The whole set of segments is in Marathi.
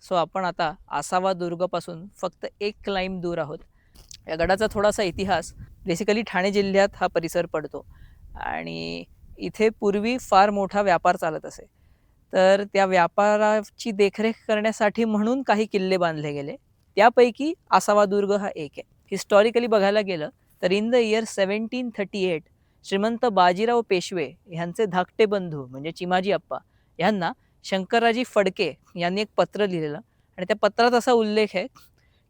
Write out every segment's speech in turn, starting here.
सो आपण आता आसावा दुर्गपासून फक्त एक क्लाइंब दूर आहोत. या गडाचा थोडासा इतिहास, बेसिकली ठाणे जिल्ह्यात हा परिसर पडतो आणि इथे पूर्वी फार मोठा व्यापार चालत असे. तर त्या व्यापाराची देखरेख करण्यासाठी म्हणून काही किल्ले बांधले गेले. त्यापैकी आसावा दुर्ग हा एक आहे. हिस्टॉरिकली बघायला गेलं तर इन द इयर 1738 श्रीमंत बाजीराव पेशवे ह्यांचे धाकटे बंधू म्हणजे चिमाजी अप्पा ह्यांना शंकरराजी फडके यांनी एक पत्र लिहिलेलं आणि त्या पत्रात असा उल्लेख आहे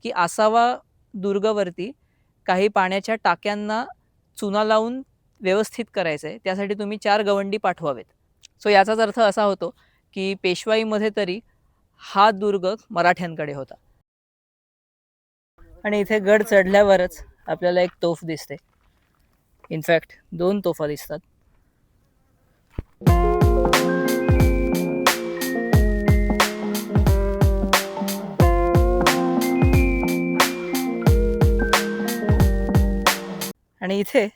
की आसावा दुर्गावरती काही पाण्याच्या टाक्यांना चुना लावून व्यवस्थित करायचं आहे, त्यासाठी तुम्ही 4 गवंडी पाठवावेत. सो याचाच अर्थ असा होतो की पेशवाईमध्ये तरी हा दुर्ग मराठ्यांकडे होता. आणि इथे गड चढल्यावरच आपल्याला एक तोफ दिसते. इनफॅक्ट 2 तोफा दिसतात. आणि इथे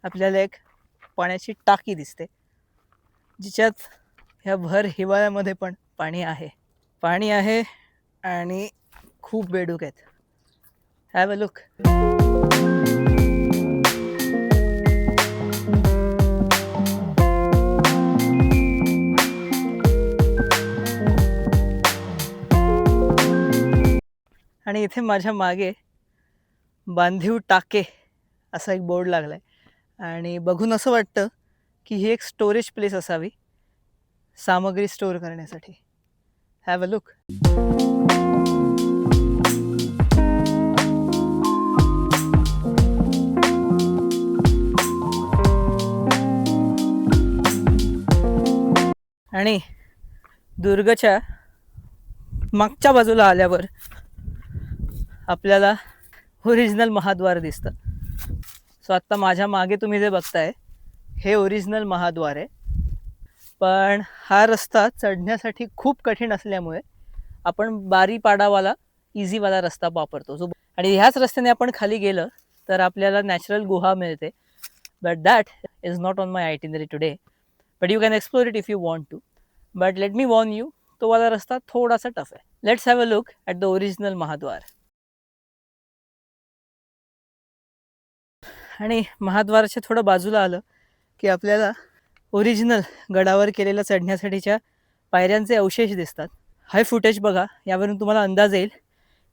आपल्याला एक पाण्याची टाकी दिसते, जिच्यात ह्या भर हिवाळ्यामध्ये पण पाणी आहे आणि खूप बेडूक आहेत. Have a look. आणि इथे माझ्या मागे बांधीव टाके असा एक बोर्ड लागलाय आणि बघून असं वाटतं की ही एक स्टोरेज प्लेस असावी सामग्री स्टोअर करण्यासाठी. Have a look. आणि दुर्गच्या मागच्या बाजूला आल्यावर आपल्याला ओरिजिनल महाद्वार दिसतं. सो आत्ता माझ्या मागे तुम्ही जे बघताय हे ओरिजिनल महाद्वार आहे. पण हा रस्ता चढण्यासाठी खूप कठीण असल्यामुळे आपण बारीपाडावाला इझीवाला रस्ता वापरतो. जो आणि ह्याच रस्त्याने आपण खाली गेलं तर आपल्याला नॅचरल गुहा मिळते. But that is not on my itinerary today. But you can explore it if you want to. But let me warn you, तो वाला रस्ता थोडासा टफ आहे. Let's have a look at the original महाद्वार. आणि महाद्वाराच्या थोडं बाजूला आलं की आपल्याला ओरिजिनल गडावर केलेल्या चढण्यासाठीच्या पायऱ्यांचे अवशेष दिसतात. हाय फुटेज बघा, यावरून तुम्हाला अंदाज येईल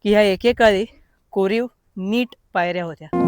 की ह्या एकेकाळी कोरीव नीट पायऱ्या होत्या.